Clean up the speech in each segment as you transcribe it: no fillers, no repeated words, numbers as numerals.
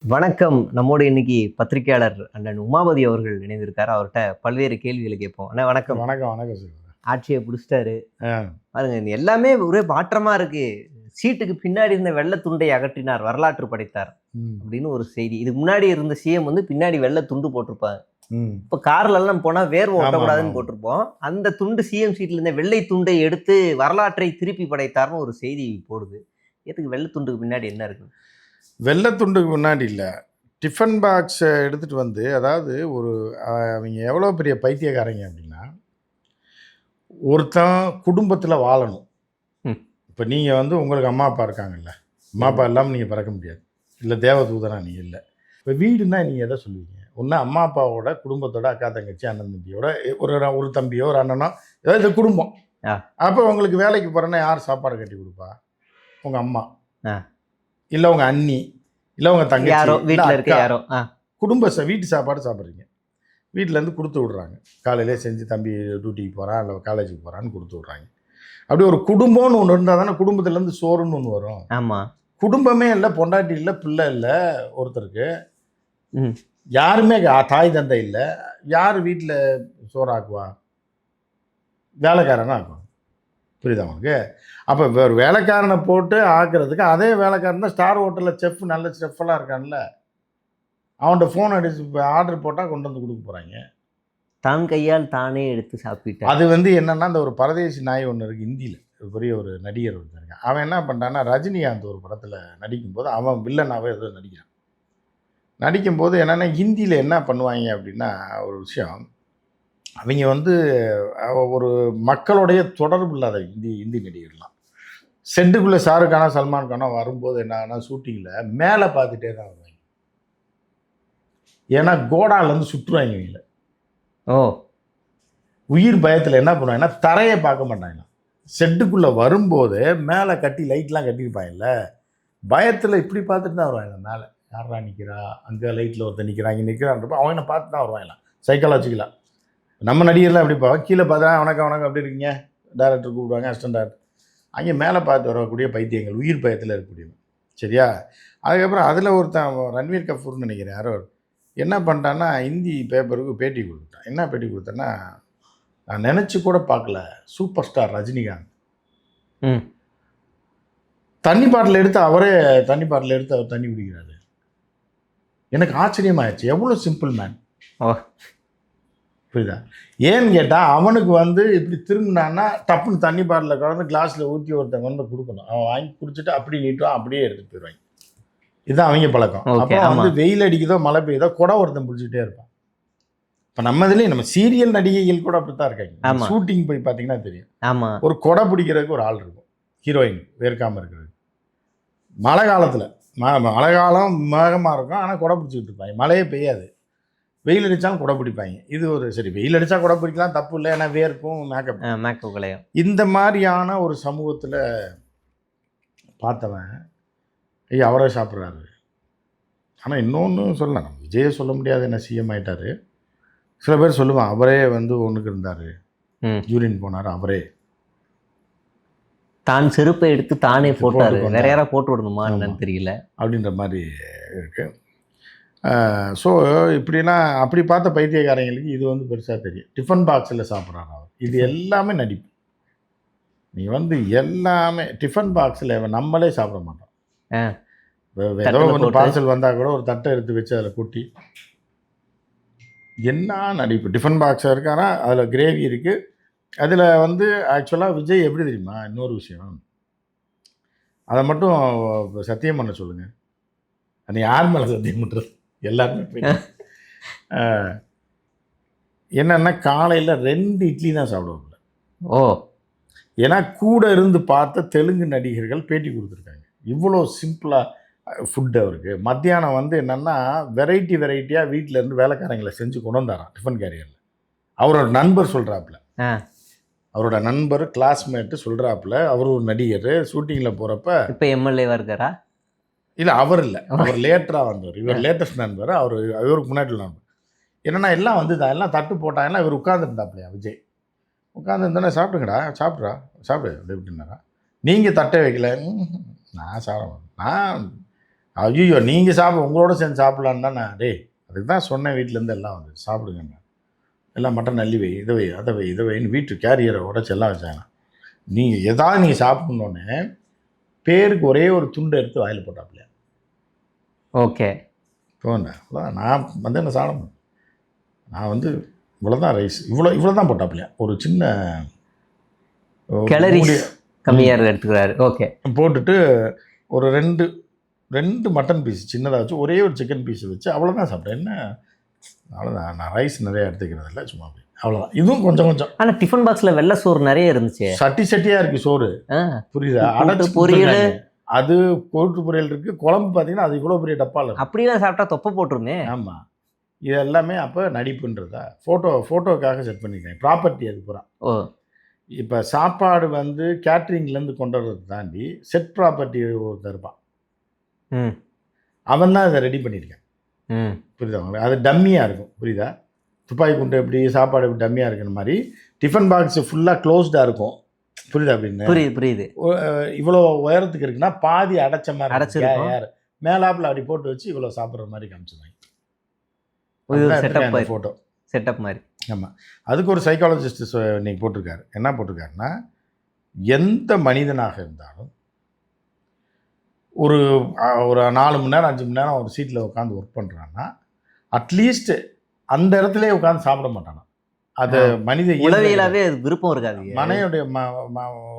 வணக்கம். நம்மோடு இன்னைக்கு பத்திரிகையாளர் அண்ணன் உமாபதி அவர்கள் இணைந்திருக்காரு. அவர்ட்ட பல்வேறு கேள்விகளை கேட்போம். அண்ணா வணக்கம். வணக்கம், வணக்கம் சார். ஆட்சிய புடிச்சுட்டாரு. ஆ. பாருங்க இது எல்லாமே ஒரே மாற்றமா இருக்கு. சீட்டுக்கு பின்னாடி இருந்த வெள்ள துண்டை அகற்றினார், வரலாற்று படைத்தார் ம். அப்படின்னு ஒரு செய்தி. இதுக்கு முன்னாடி இருந்த சிஎம் வந்து பின்னாடி வெள்ள துண்டு போட்டிருப்பாங்க. ம். இப்ப கார்ல எல்லாம் போனா வேர்வை ஆமா, ஒட்டக்கூடாதுன்னு ஆமா. போட்டிருப்போம். அந்த துண்டு சிஎம் சீட்ல இருந்த வெள்ளை துண்டை எடுத்து வரலாற்றை திருப்பி படைத்தார்னு ஒரு செய்தி போடுது. எதுக்கு வெள்ள துண்டுக்கு பின்னாடி என்ன இருக்கு? வெள்ளத்துண்டுக்கு முன்னாடி இல்ல. டிஃபன் பாக்ஸ எடுத்துட்டு வந்து அதாவது ஒரு அவைங்க எவ்வளோ பெரிய பைத்தியக்காரங்க அப்படின்னா, ஒருத்தன் குடும்பத்தில வாழணும். ம். இப்ப நீங்க வந்து உங்களுக்கு அம்மா, அப்பா இருக்காங்கல்ல. அம்மா, அப்பா இல்லாம நீங்க பிறக்க முடியாது. இல்ல தேவதூதனா நீங்க இல்ல. இப்ப வீடுன்னா நீங்க எத சொல்லுவீங்க? ஒண்ணு அம்மா, அப்பாவோட குடும்பத்தோட அக்கா, தங்கச்சி, அண்ணன், தம்பியோட ஒரு தம்பியோ, ஒரு அண்ணனோ ஏதாவது இது குடும்பம். ஆ. அப்ப உங்களுக்கு வேலைக்கு போறேன்னா யார் சாப்பாடு கட்டி குடுப்பா? உங்க அம்மா. ஆ. இல்ல உங்க அண்ணி. இல்ல உங்க தங்கச்சி. யாரோ இல்ல வீட்ல இருக்க அக்கா. யாரோ. வீட்டு சாப்பாடு சாப்பிட்றீங்க. வீட்டிலேருந்து கொடுத்து விட்றாங்க. காலையிலே செஞ்சு தம்பி டியூட்டிக்கு போகிறான் இல்லை காலேஜுக்கு போகிறான்னு கொடுத்து விட்றாங்க. அப்படி ஒரு குடும்பம்னு ஒன்று இருந்தால் தானே குடும்பத்துலேருந்து சோறுன்னு ஒன்று வரும். ஆமா. குடும்பமே இல்லை, பொண்டாட்டி இல்லை, பிள்ளை இல்லை ஒருத்தருக்கு. ம். யாருமே தாய் தந்தை இல்லை. யார் வீட்டில் சோறாக்குவா? வேலைக்காரனா ஆக்குவாங்க. புரியுதா உங்களுக்கு? அப்போ ஒரு வேலைக்காரனை போட்டு ஆக்குறதுக்கு அதே வேலைக்காரன் தான் ஸ்டார் ஹோட்டலில் செஃப், நல்ல செஃப்பெல்லாம் இருக்கான்ல, அவன்கிட்ட ஃபோன் அடிச்சு இப்போ ஆர்டர் போட்டால் கொண்டு வந்து கொடுக்க போகிறாங்க. தான் கையால் தானே எடுத்து சாப்பிட்டார். அது வந்து என்னன்னா, அந்த ஒரு பரதேசி நாய் ஒன்று இருக்குது ஹிந்தியில். பெரிய ஒரு நடிகர் ஒருத்தர் இருக்கான். அவன் என்ன பண்ணுறான்னா, ரஜினிகாந்த் ஒரு படத்தில் நடிக்கும்போது அவன் வில்லனாகவே ஏதோ நடிக்கிறான். நடிக்கும்போது என்னென்னா, ஹிந்தியில் என்ன பண்ணுவாங்க அப்படின்னா, ஒரு விஷயம் அவங்க வந்து ஒரு மக்களுடைய தொடர்பு இல்லாத ஹிந்தி நடிகர்லாம். செட்டுக்குள்ளே ஷாருக் கானா, சல்மான் கானா வரும்போது என்ன ஆகுனா, ஷூட்டிங்கில் மேலே பார்த்துட்டே தான் வருவாங்க. ஏன்னா கோடாலேருந்து சுற்றுவாங்க இவங்கள. ஓ. உயிர் பயத்தில் என்ன பண்ணுவாங்கன்னா, தரையை பார்க்க மாட்டாங்க. செட்டுக்குள்ளே வரும்போது மேலே கட்டி லைட்லாம் கட்டியிருப்பாங்கல்ல, பயத்தில் இப்படி பார்த்துட்டு தான் வருவாங்க. மேலே யாரா நிற்கிறா, அங்கே லைட்டில் ஒருத்தர் நிற்கிறான், இங்கே நிற்கிறான்றப்ப அவனை பார்த்து தான் வருவாங்களாம். சைக்காலஜிக்கலாக நம்ம நடிகர்லாம் எப்படி பார்ப்போம், கீழே பார்த்தா வணக்கம் வணக்கம் அப்படி இருக்கீங்க, டேரக்டர் கூப்பிடுவாங்க, அசிஸ்டன்ட் டேரக்டர். அங்கே மேலே பார்த்து வரக்கூடிய பைத்தியங்கள், உயிர் பயத்தில் இருக்கக்கூடியவங்க. சரியா? அதுக்கப்புறம் அதில் ஒருத்தன் ரன்வீர் கபூர்னு நினைக்கிறேன் யாரோ என்ன பண்ணிட்டான்னா, ஹிந்தி பேப்பருக்கு பேட்டி கொடுத்தான். என்ன பேட்டி கொடுத்தேன்னா, நான் நினச்சி கூட பார்க்கல, சூப்பர் ஸ்டார் ரஜினிகாந்த் ம். தண்ணி பாட்டில் எடுத்து அவரே அவர் தண்ணி குடிக்கிறாரு. எனக்கு ஆச்சரியமாயிடுச்சு. எவ்வளோ சிம்பிள் மேன். ஓ. புரியுதா? ஏன்னு கேட்டால் அவனுக்கு வந்து இப்படி திரும்பினான்னா டப்புன்னு தண்ணி பாட்டில் கலந்து கிளாஸில் ஊற்றி ஒருத்தங்க வந்து கொடுக்கணும். அவன் வாங்கி குடிச்சிட்டு அப்படி நீட்டுவான், அப்படியே எடுத்துகிட்டு போயிடுவாங்க. இதுதான் அவங்க பழக்கம். ஓகே. அப்போ ஆமா. வந்து வெயில் அடிக்குதோ மழை பெய்யுதோ கூட ஒருத்தன் பிடிச்சிட்டே இருப்பான். இப்போ நம்ம இதுலேயும் நம்ம சீரியல் நடிகைகள் கூட அப்படி தான் இருக்காங்க. ஆமா. ஷூட்டிங் போய் பார்த்தீங்கன்னா தெரியும். ஆமா. ஒரு கொடை பிடிக்கிறதுக்கு ஒரு ஆள் இருக்கும், ஹீரோயின் வேர்க்காமல் இருக்கிறது. மழை காலத்தில் மழை காலம் மேகமாக இருக்கும், ஆனால் கொடை பிடிச்சிக்கிட்டு இருப்பாங்க. மழையே பெய்யாது, வெயில் அடித்தாலும் கொடை பிடிப்பாங்க. இது ஒரு சரி, வெயில் அடித்தா கொடை பிடிக்கலாம், தப்பு இல்லை, ஏன்னா வேர்க்கும் மேக்கப் கலையம். இந்த மாதிரியான ஒரு சமூகத்தில் பார்த்தவன் ஐயா அவரே சாப்பிட்றாரு. ஆனால் இன்னொன்று சொல்லலாம், நம்ம விஜயை சொல்ல முடியாது, என்ன சிஎம் ஆகிட்டார். சில பேர் சொல்லுவான் அவரே வந்து ஒன்றுக்கு இருந்தார், யூரின் போனார், அவரே தான் செருப்பை எடுத்து தானே போட்டாரு. வேற யாரா போட்டு விடணுமா என்னன்னு தெரியல அப்படின்ற மாதிரி இருக்கு. ஸோ இப்படின்னா அப்படி பார்த்த பைத்தியக்காரங்களுக்கு இது வந்து பெருசாக தெரியும். டிஃபன் பாக்ஸில் சாப்பிட்றாரு அவர். இது எல்லாமே நடிப்பு. நீ வந்து எல்லாமே டிஃபன் பாக்ஸில் நம்மளே சாப்பிட மாட்டோம். ஏதோ ஒன்று பார்சல் வந்தால் கூட ஒரு தட்டை எடுத்து வச்சு அதில் கொட்டி என்ன நடிப்பு. டிஃபன் பாக்ஸாக இருக்காரா, அதில் கிரேவி இருக்குது. அதில் வந்து ஆக்சுவலாக விஜய் எப்படி தெரியுமா, இன்னொரு விஷயம், அதை மட்டும் சத்தியம் பண்ண சொல்லுங்கள். அது யார் மேலே சத்தியம் பண்ணுறது? எல்லாருமே என்னென்னா காலையில் 2 இட்லி தான் சாப்பிடுவாங்க. ஓ. ஏன்னா கூட இருந்து பார்த்த தெலுங்கு நடிகர்கள் பேட்டி கொடுத்துருக்காங்க. இவ்வளோ சிம்பிளாக ஃபுட் அவருக்கு. மத்தியானம் வந்து என்னென்னா வெரைட்டியாக வீட்டிலேருந்து வேலைக்காரங்களை செஞ்சு கொண்டு வந்தாராம் டிஃபன் கேரியரில். அவரோட நண்பர் சொல்கிறாப்புல, அவரோட நண்பர் கிளாஸ்மேட்டு சொல்கிறாப்புல, அவர் ஒரு நடிகர் ஷூட்டிங்கில் போகிறப்ப. இப்போ எம்எல்ஏவாக இருக்காரா? இல்லை, அவர் இல்லை, அவர் லேட்டராக வந்தவர். இவர் லேட்டஸ்ட் நண்பர். இவருக்கு முன்னாடி நண்பர். என்னென்னா எல்லாம் வந்து எல்லாம் தட்டு போட்டாங்கன்னா இவர் உட்காந்துருந்தாப்லையா விஜய். உட்காந்துருந்தோன்னே சாப்பிடுங்கடா, சாப்பிடு அப்படி எப்படின்னாரா. நீங்கள் தட்டை வைக்கல, நான் சாப்பிட நான் ஐயோ நீங்கள் உங்களோட சேர்ந்து சாப்பிட்லான்னு தான் நான் அதுக்கு தான் சொன்னேன். வீட்டிலேருந்து எல்லாம் வந்து சாப்பிடுங்க, எல்லாம் மட்டன் அள்ளி வை, இதை வை, அதை வை, இதை வைன்னு வீட்டு கேரியரை உடச்சி எல்லாம் வச்சாங்க. நீங்கள் எதாவது நீங்கள் சாப்பிட்ணுன்னே பேருக்கு ஒரே ஒரு துண்டு எடுத்து வாயில் போட்டாப்லையா. ஓகே. போனேன் அவ்வளோதான். நான் வந்து என்ன சாப்பிட நான் வந்து இவ்வளோதான் ரைஸ், இவ்வளோ தான் போட்டாப்லையா. ஒரு சின்ன கேலரிஸ் கம்மியாக எடுத்துக்கிறாரு. ஓகே. போட்டுட்டு ஒரு ரெண்டு மட்டன் பீஸ் சின்னதாக வச்சு ஒரே ஒரு சிக்கன் பீஸ் வச்சு அவ்வளோதான் சாப்பிட்டேன். என்ன அவ்வளோதான். நான் ரைஸ் நிறையா எடுத்துக்கிறது இல்லை, சும்மா அப்படி அவ்வளோதான். இதுவும் கொஞ்சம் கொஞ்சம். ஆனால் டிஃபன் பாக்ஸில் வெள்ளை சோறு நிறைய இருந்துச்சு. சட்டியாக இருக்குது சோறு, புரியுதா? அடைச்சி பொரியல், அது கோட்டு பொரியல் இருக்குது. குழம்பு பார்த்தீங்கன்னா அது இவ்வளோ பெரிய டப்பாவில். அப்படிலாம் சாப்பிட்டா தொப்பை போட்டுருமே. ஆமாம். இது எல்லாமே அப்போ நடிப்புன்றதா ஃபோட்டோக்காக செட் பண்ணிக்கிறேன். ப்ராப்பர்ட்டி அது பூரா. ஓ. இப்போ சாப்பாடு வந்து கேட்ரிங்லேருந்து கொண்டு வர்றது தாண்டி செட் ப்ராப்பர்ட்டி ஒருத்தர் இருப்பான், அவன் தான் இதை ரெடி பண்ணியிருக்கேன். புரியுதா உங்களுக்கு? அது டம்மியாக இருக்கும், புரியுதா? துப்பாக்கி குண்டு எப்படி சாப்பாடு எப்படி டம்மியாக இருக்கிற மாதிரி டிஃபன் பாக்ஸ் ஃபுல்லாக க்ளோஸ்டாக இருக்கும், புரியுதா? அப்படின்னு புரியுது. இவ்வளோ உயரத்துக்கு இருக்குன்னா பாதி அடைச்ச மாதிரி அடைச்சிருக்கும். யார் மேலாப்பில் அப்படி போட்டு வச்சு இவ்வளோ சாப்பிட்ற மாதிரி காமிச்சிருவாங்க. ஃபோட்டோ செட்டப் மாதிரி. ஆமாம். அதுக்கு ஒரு சைக்காலஜிஸ்ட் இன்னைக்கு போட்டிருக்காரு. என்ன போட்டிருக்காருன்னா, எந்த மனிதனாக இருந்தாலும் ஒரு 4 மணி நேரம் 5 மணி நேரம் ஒரு சீட்டில் உட்காந்து ஒர்க் பண்ணுறான்னா அட்லீஸ்ட் அந்த இடத்துல உட்காந்து சாப்பிட மாட்டானா. அது மனித உளவியலாகவே அது விருப்பம் இருக்காது. மனையுடைய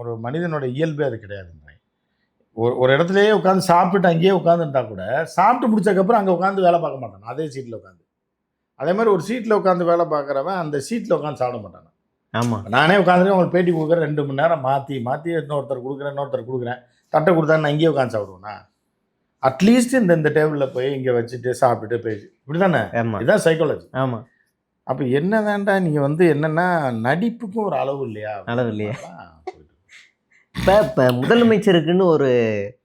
ஒரு மனிதனோட இயல்பே அது கிடையாது. ஒரு இடத்துலையே உட்காந்து சாப்பிட்டுட்டு அங்கேயே உட்காந்துருந்தா கூட சாப்பிட்டு முடிச்சதுக்கப்புறம் அங்கே உட்காந்து வேலை பார்க்க மாட்டான் அதே சீட்டில் உட்காந்து. அதே மாதிரி ஒரு சீட்டில் உட்காந்து வேலை பார்க்குறவன் அந்த சீட்டில் உட்காந்து சாப்பிட மாட்டான். ஆமாம். நானே உட்காந்துருக்கேன், உங்களுக்கு பேட்டி கொடுக்குறேன், 2 மணி நேரம் மாற்றி இன்னொருத்தர் கொடுக்குறேன், தட்டை கொடுத்தா நான் இங்கேயே உட்காந்து சாப்பிடுவேண்ணா. அட்லீஸ்ட் இந்த டேபிளில் போய் இங்கே வச்சுட்டு சாப்பிட்டுட்டு போய் இப்படி தானே. இதுதான் சைக்காலஜி. ஆமாம். அப்போ என்ன வேண்டா நீங்கள் வந்து என்னென்னா நடிப்புக்கும் ஒரு அளவு இல்லையா? இப்போ முதலமைச்சருக்குன்னு ஒரு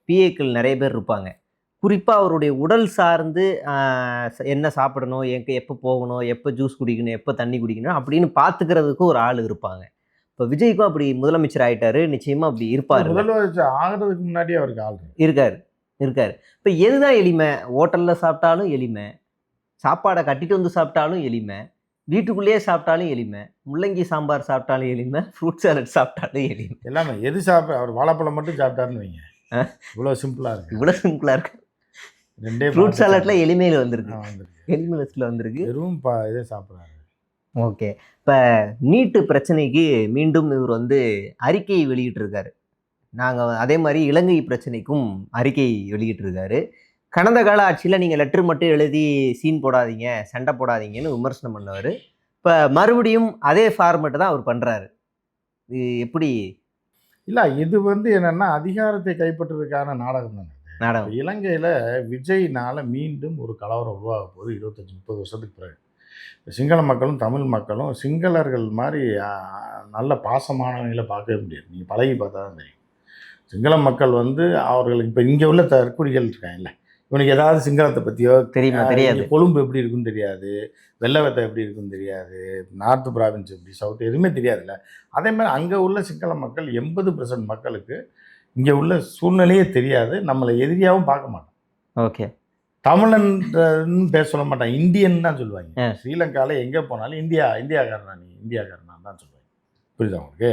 பிஏக்கள் நிறைய பேர் இருப்பாங்க. குறிப்பாக அவருடைய உடல் சார்ந்து என்ன சாப்பிடணும், எப்போ போகணும், எப்போ ஜூஸ் குடிக்கணும், எப்போ தண்ணி குடிக்கணும் அப்படின்னு பார்த்துக்கிறதுக்கு ஒரு ஆள் இருப்பாங்க. இப்போ விஜய்க்கும் அப்படி முதலமைச்சர் ஆகிட்டாரு, நிச்சயமாக அப்படி இருப்பார். முதலமைச்சர் ஆகிறதுக்கு முன்னாடியே அவருக்கு ஆள் இருக்கார். இப்போ எதுதான் எளிமை? ஹோட்டலில் சாப்பிட்டாலும் எளிமை, சாப்பாடை கட்டிட்டு வந்து சாப்பிட்டாலும் எளிமை, வீட்டுக்குள்ளேயே சாப்பிட்டாலும் எளிமை, முள்ளங்கி சாம்பார் சாப்பிட்டாலும் எளிமை, ஃப்ரூட் சாலட் சாப்பிட்டாலும் எளிமை. எல்லாமே எது அவர் வாழைப்பழம் மட்டும் சாப்பிட்டாருன்னு வைங்க, இவ்வளோ சிம்பிளாக இருக்கு. ஃப்ரூட் சாலட்ல எளிமையில் வந்திருக்கு, எளிமை லிஸ்ட்டில் வந்திருக்கு. வெறும் இதே சாப்பிட்றாரு. ஓகே. இப்போ நீட்டு பிரச்சனைக்கு மீண்டும் இவர் வந்து அறிக்கை வெளியிட்டிருக்காரு. நாங்கள் அதே மாதிரி இலங்கை பிரச்சனைக்கும் அறிக்கை வெளியிட்டிருக்காரு. கடந்த கால ஆட்சியில் நீங்கள் லெட்டர் மட்டும் எழுதி சீன் போடாதீங்க, சண்டை போடாதீங்கன்னு விமர்சனம் பண்ணவர். இப்போ மறுபடியும் அதே ஃபார்மெட்டு தான் அவர் பண்ணுறாரு. இது எப்படி? இல்லை, இது வந்து என்னென்னா அதிகாரத்தை கைப்பற்றுவதற்கான நாடகம் தானே. நாடகம். இலங்கையில் விஜய்னால் மீண்டும் ஒரு கலவரம் உருவாக போகுது 25-30 வருஷத்துக்கு பிறகு. சிங்கள மக்களும் தமிழ் மக்களும் சிங்களர்கள் மாதிரி நல்ல பாசமானவங்களை பார்க்கவே முடியாது. நீங்கள் பழகி பார்த்தா தான் தெரியும். சிங்கள மக்கள் வந்து அவர்களுக்கு இப்போ இங்கே உள்ள தற்குறிகள் இருக்காங்கல்ல, இவனுக்கு ஏதாவது சிங்களத்தை பற்றியோ தெரியாது, கொழும்பு எப்படி இருக்குன்னு தெரியாது, வெள்ளவத்தை எப்படி இருக்குன்னு தெரியாது, நார்த்து ப்ராவின்ஸ் எப்படி, சவுத் எதுவுமே தெரியாதுல்ல. அதே மாதிரி அங்கே உள்ள சிங்கள மக்கள் 80% மக்களுக்கு இங்கே உள்ள சூழ்நிலையே தெரியாது, நம்மளை எதிரியாகவும் பார்க்க மாட்டோம். ஓகே. தமிழன் பேச சொல்ல மாட்டான், இந்தியன் தான் சொல்லுவாங்க. ஸ்ரீலங்காவில் எங்கே போனாலும் இந்தியாக்காரனா தான் சொல்லுவாங்க. புரியுதா உங்களுக்கு?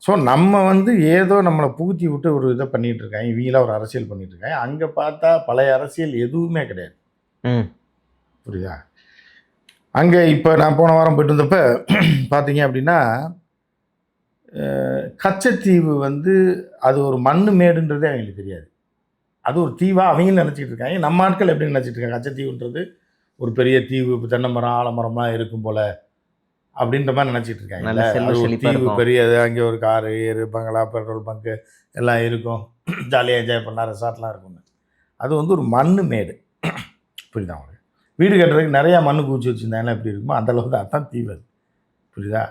ஸோ நம்ம வந்து ஏதோ நம்மளை புகுத்தி விட்டு ஒரு இதை பண்ணிகிட்டு இருக்காங்க, இவங்களாம் ஒரு அரசியல் பண்ணிகிட்டு இருக்காங்க. அங்கே பார்த்தா பழைய அரசியல் எதுவுமே கிடையாது. புரியுதா? அங்கே இப்போ நான் போன வாரம் போய்ட்டு இருந்தப்போ பார்த்தீங்க அப்படின்னா கச்சத்தீவு வந்து அது ஒரு மண் மேடுன்றதே அவங்களுக்கு தெரியாது. அது ஒரு தீவாக அவங்களும் நினச்சிக்கிட்டு இருக்காங்க. நம்ம ஆட்கள் எப்படி நினச்சிட்டு இருக்காங்க, கச்சத்தீவுன்றது ஒரு பெரிய தீவு, இப்போ தென்னை மரம் ஆலமரம்லாம் இருக்கும் போல் அப்படின்ற மாதிரி நினச்சிட்டு இருக்காங்க. அது ஒரு தீவு பெரியது, அங்கே ஒரு காரு, ஏறு, பங்களா, பெட்ரோல் பங்கு எல்லாம் இருக்கும், ஜாலியாக என்ஜாய் பண்ணலாம், ரெசார்ட்லாம் இருக்குங்க. அது வந்து ஒரு மண் மேடு. புரியுதா உங்களுக்கு? வீடு கட்டுறதுக்கு நிறையா மண் பூச்சி வச்சுருந்தாங்கன்னா எப்படி இருக்குமோ அந்தளவுக்கு அதுதான் தீவு அது. புரியுதா?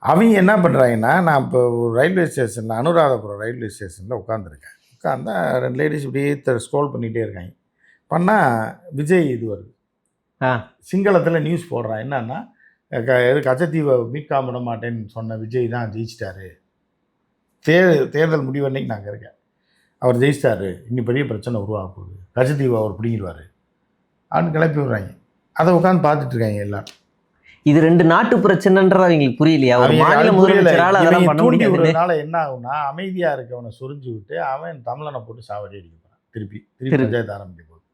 அவங்க என்ன பண்ணுறாங்கன்னா, நான் இப்போ ஒரு ரயில்வே ஸ்டேஷனில் அனுராதபுரம் ரயில்வே ஸ்டேஷனில் உட்காந்துருக்கேன். உட்காந்தா 2 லேடிஸ் இப்படியே ஸ்க்ரோல் பண்ணிகிட்டே இருக்காங்க. பண்ணால் விஜய் இது வருது, சிங்களத்தில் நியூஸ் போடுறான். என்னன்னா, கச்சத்தீவை மீட்காம விட மாட்டேன்னு சொன்ன விஜய் தான் ஜெயிச்சிட்டாரு, தேர்தல் முடிவு அன்னைக்கு நாங்கள் இருக்கேன். அவர் ஜெயிச்சிட்டாரு, இன்னி பெரிய பிரச்சனை உருவாக போகுது, கட்சித்தீவு அவர் பிடிங்கிடுவார் அப்படின்னு கிளப்பி விடுறாங்க. அதை உட்காந்து பார்த்துட்டு இருக்காங்க எல்லாரும். இது 2 நாட்டு பிரச்சனைன்றது அவங்களுக்கு புரியலையா? ஒரு மாநில முதலமைச்சரால அதெல்லாம் பண்ண தூண்டி முடியாதுன்னு. விடுறதுனால என்ன ஆகும்னா, அமைதியாக இருக்கவனை சொரிஞ்சு விட்டு அவன் தமிழனை போட்டு சாவடி அடிக்க போகிறான். திருப்பி பஞ்சாயத்து ஆரம்பிக்க போகுது.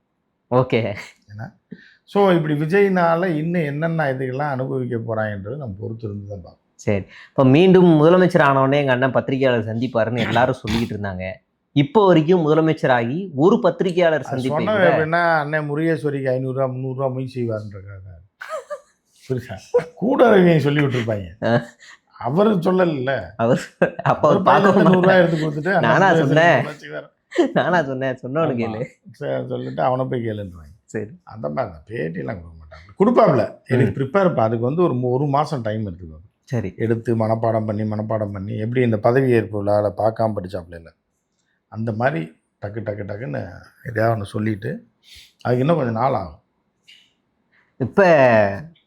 ஓகே. ஏன்னா ஸோ இப்படி விஜய்னால இன்னும் என்னென்ன இதுகள்லாம் அனுபவிக்க போகிறாங்கன்றது நம்ம பொறுத்து இருந்து தான் பார்க்கணும். சரி, இப்போ மீண்டும் முதலமைச்சர் ஆனவுடனே எங்கள் அண்ணன் பத்திரிகையாளர் சந்திப்பாருன்னு எல்லாரும் சொல்லிக்கிட்டு இருந்தாங்க. இப்போ வரைக்கும் முதலமைச்சராகி ஒரு பத்திரிகையாளர் சந்திப்பை சொன்ன கூட- எப்படின்னா, அண்ணன் முருகேஸ்வரிக்கு 500 300 மொய் செய்வார்ன்றக்காக புரியுதா? கூட இருக்கவங்க சொல்லி விட்டுருப்பாங்க. அவரு சொல்லல. அவர் அப்போ அவர் அவர் பார்க்க 100 ரூபாய் எடுத்து கொடுத்துட்டு அண்ணன் நானா முருகேஸ்வரி சொன்னேன்? நல்லா செய்வார். நானா சொன்னவனு கேளு. சரி சொல்லிட்டு அவனை போய் கேளுன்றாங்க. சரி, அந்த மாதிரி தான் பேட்டியெல்லாம் கொடுக்க மாட்டாங்க. கொடுப்பாப்ல எனக்கு ப்ரிப்பேர் அதுக்கு வந்து ஒரு மாதம் டைம் எடுத்துக்கோ. சரி. எடுத்து மனப்பாடம் பண்ணி எப்படி இந்த பதவி ஏற்பு விழாவில் பார்க்காம படித்தாப்புல இல்லை, அந்த மாதிரி டக்குன்னு எதையாவது ஒன்று சொல்லிவிட்டு அதுக்கு இன்னும் கொஞ்சம் நாள் ஆகும். இப்போ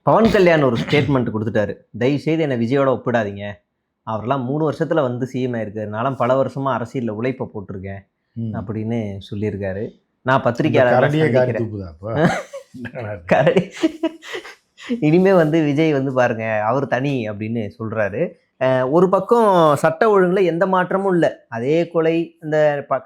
பவன் கல்யாண் ஒரு ஸ்டேட்மெண்ட் கொடுத்துட்டாரு. தயவு செய்து என்னை விஜயோட ஒப்பிடாதீங்க. அவரெல்லாம் 3 வருஷத்துல வந்து சிஎம் ஆயிருக்காரு. நான்லாம் பல வருஷமா அரசியலில் உழைப்பை போட்டிருக்கேன் அப்படின்னு சொல்லியிருக்காரு. நான் பத்திரிகையாளர் கரடியே காரி தூக்குதா அப்போ? கரடி இனிமே வந்து விஜய் வந்து பாருங்க அவர் தனி அப்படின்னு சொல்றாரு. ஒரு பக்கம் சட்ட ஒழுங்குல எந்த மாற்றமும் இல்லை. அதே கொலை இந்த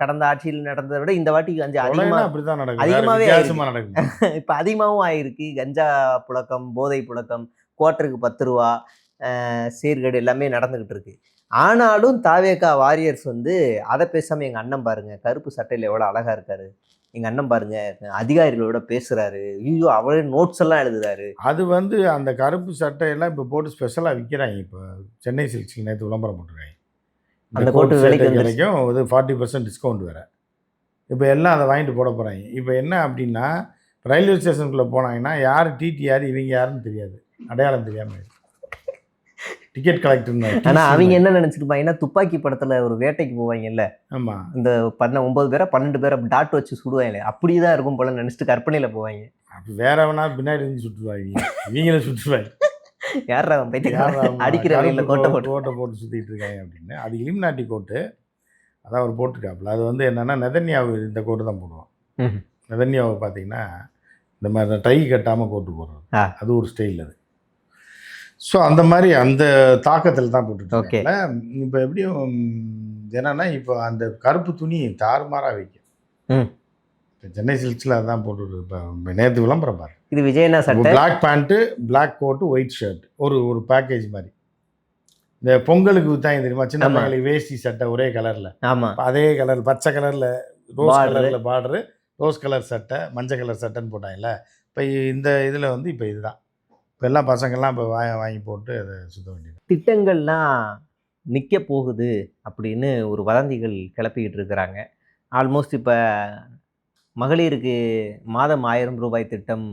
கடந்த ஆட்சியில் நடந்ததை விட இந்த வாட்டி கொஞ்சம் அதிகமா அப்படிதான் நடக்கும். அதிகமாவே வித்தியாசமா நடக்கும். இப்ப அதிகமாகவும் ஆயிருக்கு. கஞ்சா புழக்கம், போதை புழக்கம், குவார்ட்டருக்கு 10 ரூபா, சீர்கேடு எல்லாமே நடந்துகிட்டு இருக்கு. ஆனாலும் தாவேகா வாரியர்ஸ் வந்து அதை பேசாம எங்க அண்ணன் பாருங்க கருப்பு சட்டையில எவ்வளவு அழகா இருக்காரு, எங்க அண்ணன் பாருங்க அதிகாரிகளோட பேசுறாரு, ஐயோ அவரே நோட்ஸ் எல்லாம் எழுதுறாரு. அது வந்து அந்த கருப்பு சட்டையெல்லாம் இப்போ போட்டு ஸ்பெஷலாக விற்கிறாங்க. இப்போ சென்னை சில்க்ஸில் நேற்று விளம்பரம் போட்டுருக்காங்க. அந்த கோட்டு விலைக்கு கிடைக்கும், இது 40% டிஸ்கவுண்ட் வேறு. இப்போ எல்லாம் அதை வாங்கிட்டு போட போகிறாங்க. இப்போ என்ன அப்படின்னா, ரயில்வே ஸ்டேஷனுக்குள்ளே போனாங்கன்னா யார் டிடி யார் இவங்க யாருன்னு தெரியாது, அடையாளம் தெரியாமல் டிக்கெட் கலெக்டர்னு. ஆனால் அவங்க என்ன நினச்சிருப்பாங்கன்னா, துப்பாக்கி படத்தில் ஒரு வேட்டைக்கு போவாங்கல்ல, ஆமாம், இந்த 9 பேரை 12 பேரை டாட் வச்சு சுடுவாங்களே, அப்படி தான் இருக்கும் போல நினச்சிட்டு கற்பனையில் போவாங்க. அப்படி வேற வேணா பின்னாடி இருந்து சுட்டுருவாங்க, இவங்கள சுட்டுருவாங்க. யார் அவன் பைத்தியம் அடிக்கிற வழியில் கோட்டை போட்டு சுற்றிட்டு இருக்காங்க அப்படின்னு. அது இலிமினாட்டி கோட்டு, அதான் அவர் போட்டிருக்காப்புல. அது வந்து என்னென்னா நெதன்யாவு இந்த கோட்டு தான் போடுவோம். நெதன்யாவை பார்த்தீங்கன்னா இந்த மாதிரி டை கட்டாமல் கோட்டு போடுறது, அது ஒரு ஸ்டைல் அது. ஸோ அந்த மாதிரி அந்த தாக்கத்தில் தான் போட்டுட்டு. இப்போ எப்படியும் என்னன்னா, இப்போ அந்த கருப்பு துணி தாறுமாறாக வைக்கும். சென்னை சில்க்ஸில் அதான் போட்டு. இப்போ நேற்று விளம்பரம் பாரு, இது விஜயனா சட்டை, black pant, black coat, white shirt, ஒரு பேக்கேஜ் மாதிரி. இந்த பொங்கலுக்கு வித்தாங்க தெரியுமா, சின்ன பையனுக்கு வேஷ்டி சட்டை ஒரே கலரில். ஆமாம், அதே கலர் பச்சை கலரில் ரோஸ் கலரில் பார்டரு, ரோஸ் கலர் சட்டை, மஞ்சள் கலர் சட்டைன்னு போட்டாங்கல்ல. இப்போ இந்த இதில் வந்து இப்போ இதுதான் இப்போ எல்லா பசங்கள்லாம் இப்போ வாங்கி போட்டு அதை சுத்த வேண்டியது. திட்டங்கள்லாம் நிற்க போகுது அப்படின்னு ஒரு வதந்திகள் கிளப்பிக்கிட்டு இருக்கிறாங்க. ஆல்மோஸ்ட் இப்போ மகளிருக்கு மாதம் 1000 ரூபாய் திட்டம்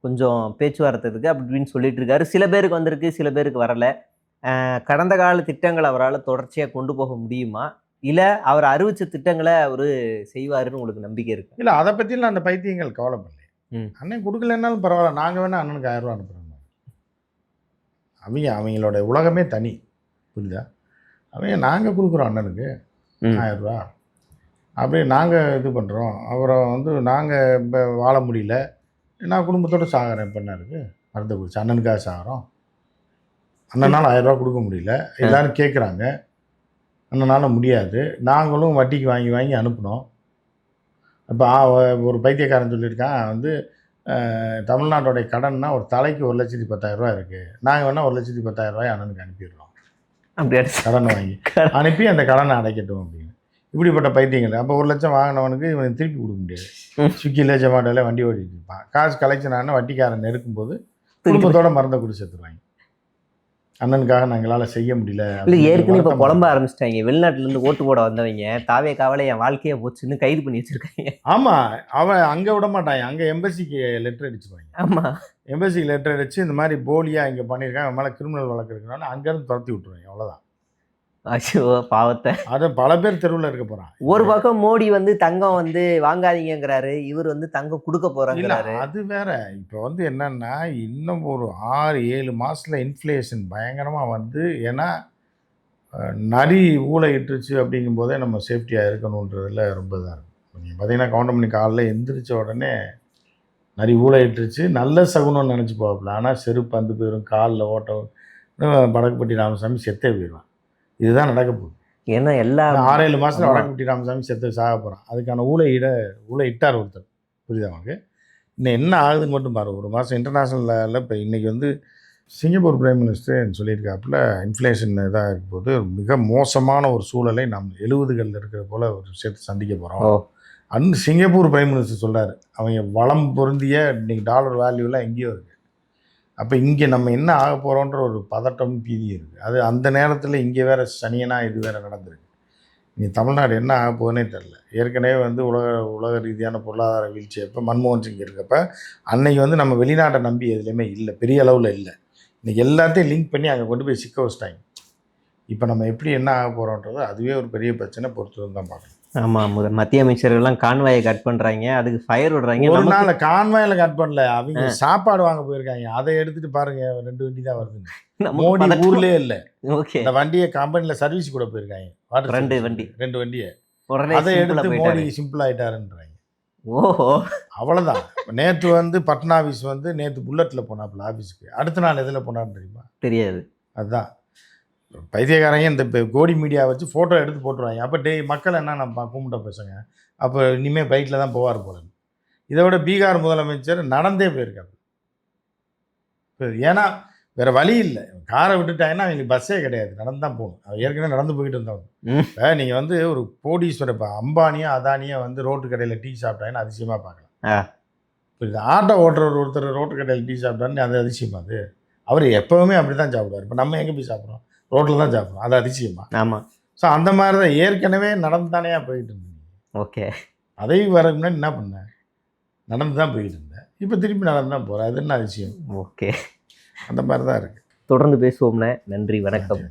கொஞ்சம் பேச்சுவார்த்தைக்கு அப்படின்னு சொல்லிட்டு இருக்காரு. சில பேருக்கு வந்திருக்கு, சில பேருக்கு வரலை. கடந்த கால திட்டங்களை அவரால் தொடர்ச்சியாக கொண்டு போக முடியுமா, இல்லை அவர் அறிவித்த திட்டங்களை அவர் செய்வாருன்னு உங்களுக்கு நம்பிக்கை இருக்கு? இல்லை, அதை பற்றிலாம் அந்த பைத்தியங்கள் கவலைப்படல. அண்ணன் கொடுக்கலன்னாலும் பரவாயில்ல, நாங்கள் வேணால் அண்ணனுக்கு 1000 ரூபா அனுப்புகிறோம். அவங்களோட உலகமே தனி, புரியுதா? நாங்கள் கொடுக்குறோம் அண்ணனுக்கு 1000 ரூபா, அப்படியே நாங்கள் இது பண்ணுறோம். அப்புறம் வந்து நாங்கள் இப்போ வாழ முடியல, நான் குடும்பத்தோடு சாகிறேன். இப்போ என்ன இருக்குது, மருந்து குடிச்சு அண்ணனுக்காக சாகிறோம். அண்ணனால் 1000 ரூபா கொடுக்க முடியல, எல்லோரும் கேட்குறாங்க, அண்ணனால் முடியாது. நாங்களும் வட்டிக்கு வாங்கி அனுப்பினோம். இப்போ ஒரு பைத்தியக்காரன் சொல்லியிருக்கான் வந்து, தமிழ்நாட்டோடைய கடன்னா ஒரு தலைக்கு 1,10,000 ரூபா இருக்குது, நாங்கள் வேணால் 1,10,000 ரூபாய் அண்ணனுக்கு அனுப்பிடுறோம். அப்படியே கடனை வாங்கி அனுப்பி அந்த கடனை அடைக்கட்டும் அப்படின்னு. இப்படிப்பட்ட பைத்தியங்கள். அப்போ 1 லட்சம் வாங்கினவனுக்கு இவனுக்கு திருப்பி கொடுக்க முடியாது. ஸ்விக்கியில் ஜொமேட்டோவில் வண்டி ஓட்டிகிட்டு இருப்பான். காசு கலெக்ஷன் ஆனால் வட்டிக்காரன் நெருக்கும்போது குடும்பத்தோட மருந்தை குடி சேர்த்துருவாங்க. அண்ணனுக்காக நாங்களால் செய்ய முடியல. இல்லை, ஏற்கனவே இப்போ புலம்ப ஆரம்பிச்சிட்டாங்க. வெளிநாட்டிலேருந்து ஓட்டு போட வந்தவங்க தாவேகாவால என் வாழ்க்கையை போச்சுன்னு கைது பண்ணி வச்சுருக்காங்க. ஆமாம், அவன் அங்கே விட மாட்டான், அங்கே எம்பசிக்கு லெட்டர் அடிச்சுருவாங்க. ஆமாம், எம்பசிக்கு லெட்டர் அடித்து இந்த மாதிரி போலியாக இங்கே பண்ணியிருக்காங்க, அவன் மேலே கிரிமினல் வழக்கு இருக்கிறனால அங்கேருந்து துரத்தி விட்டுருவாங்க. அவ்வளோதான். ஐயோ பாவத்தை. அதை பல பேர் தெருவில் இருக்க போகிறான். ஒரு பக்கம் மோடி வந்து தங்கம் வந்து வாங்காதீங்கிறாரு, இவர் வந்து தங்கம் கொடுக்க போறாங்கிறாரு. அது வேற. இப்போ வந்து என்னன்னா, இன்னும் ஒரு 6-7 மாசத்துல இன்ஃப்ளேஷன் பயங்கரமாக வந்து, ஏன்னா நரி ஊளையிட்டுருச்சு அப்படிங்கும்போதே நம்ம சேஃப்டியாக இருக்கணுன்றதுல ரொம்ப இதாக இருக்கும். நீங்கள் பார்த்தீங்கன்னா கவுண்டமணி காலைல எந்திரிச்ச உடனே நரி ஊளையிட்டுருச்சு, நல்ல சகுனம்னு நினச்சி போவாப்புல. ஆனால் செருப்பு அந்து போயிடும், காலில் ஓட்டம், வடக்குப்பட்டி ராமசாமி செத்தே போயிடுவான். இதுதான் நடக்க போகுது. ஏன்னா எல்லா 6-7 மாதத்துல ஆமா. வடக்குப்பட்டி ராமசாமி செத்து சாக போகிறான். அதுக்கான ஊளையிட்டார் ஒருத்தர். புரியுதா உனக்கு? இன்னும் என்ன ஆகுதுன்னு மட்டும் பாரு. ஒரு மாதம் இன்டர்நேஷ்னல் லெவலில் இப்போ இன்றைக்கி வந்து சிங்கப்பூர் பிரைம் மினிஸ்டர் சொல்லியிருக்காப்புல, இன்ஃப்ளேஷன் இதாக இருக்கும்போது மிக மோசமான ஒரு சூழலை நாம் 70களில் இருக்கிற போல் ஒரு விஷயத்தை சந்திக்க போகிறோம். சிங்கப்பூர் பிரைம் மினிஸ்டர் சொல்கிறார். அவங்க வளம் பொருந்திய இன்றைக்கி டாலர் வேல்யூலாம் எங்கேயோ இருக்குது. அப்போ இங்கே நம்ம என்ன ஆக போகிறோன்ற ஒரு பதட்டம் பீதி இருக்குது. அது அந்த நேரத்தில் இங்கே வேறு சனியனாக இது வேறு நடந்திருக்கு. இனி தமிழ்நாடு என்ன ஆக போகுதுன்னே தெரில. ஏற்கனவே வந்து உலக ரீதியான பொருளாதார வீழ்ச்சி அப்போ மன்மோகன் சிங் இருக்கப்ப அன்னைக்கு வந்து நம்ம வெளிநாட்டை நம்பி எதுலேயுமே இல்லை, பெரிய அளவில் இல்லை. இன்றைக்கி எல்லாத்தையும் லிங்க் பண்ணி அங்கே கொண்டு போய் சிக்க வச்சிட்டாங்க. இப்போ நம்ம எப்படி என்ன ஆக போகிறோன்றது அதுவே ஒரு பெரிய பிரச்சனை. பொறுத்து தான் பார்க்கணும். ஆமாம், மத்திய அமைச்சர்கள்லாம் கான்வாயை கட் பண்ணுறாங்க, அதுக்கு ஃபயர் விடுறாங்க. ஒரு நாள் கான்வாயில் கட் பண்ணல, அவங்க சாப்பாடு வாங்க போயிருக்காங்க. அதை எடுத்துகிட்டு பாருங்கள், 2 வண்டி தான் வருதுங்க. மோடி ஊர்லேயே இல்லை. ஓகே, இந்த வண்டியை கம்பெனியில் சர்வீஸ் கூட போயிருக்காங்க. 2 வண்டியை அதை எடுத்து மோடி சிம்பிள் ஆகிட்டாருன்றாங்க. ஓஹோ, அவ்வளோதான். நேற்று வந்து பட்னா ஆஃபீஸ் வந்து நேற்று புல்லட்டில் போனாப்புல ஆஃபீஸுக்கு. அடுத்த நாள் எதில் போனான்னு தெரியுமா? தெரியாது. அதுதான் பைத்தியக்காரங்க. இந்த கோடி மீடியா வச்சு ஃபோட்டோ எடுத்து போட்டுருவாங்க. அப்போ மக்கள் என்ன நம்ம கும்பிட்ட பசங்க, அப்போ இனிமேல் பைக்கில் தான் போவார் போல. இதை விட பீகார் முதலமைச்சர் நடந்தே போயிருக்காரு. ஏன்னா வேறு வழி இல்லை. காரை விட்டுட்டாங்கன்னா அவங்களுக்கு பஸ்ஸே கிடையாது, நடந்து தான் போகணும். அவர் ஏற்கனவே நடந்து போயிட்டு இருந்தவங்க. இப்போ நீங்கள் வந்து ஒரு கோடீஸ்வரர், இப்போ அம்பானியோ அதானியோ வந்து ரோட்டு கடையில் டீ சாப்பிட்டாங்கன்னு அதிசயமாக பார்க்கலாம். இப்போ ஆட்டோ ஓட்டுறவர் ஒருத்தர் ரோட்டு கடையில் டீ சாப்பிட்டாருன்னு அது அதிசயமா? அது அவர் எப்போவுமே அப்படி தான் சாப்பிடுவார். இப்போ நம்ம எங்கே போய் சாப்பிட்றோம்? ரோட்டில் தான் சாப்பிட்றோம். அது அதிசயமா? ஆமாம். ஸோ அந்த மாதிரி தான் ஏற்கனவே நடந்து தானே போயிட்டு இருந்தேன். ஓகே, அதை வரக்கு முன்னாடி என்ன பண்ணேன்? நடந்து தான் போயிட்டு இருந்தேன். இப்போ திருப்பி நடந்து தான் போகிறேன். அது என்ன அதிசயம்? ஓகே, அந்த மாதிரி தான் இருக்குது. தொடர்ந்து பேசுவோம்ண்ணே. நன்றி, வணக்கம்.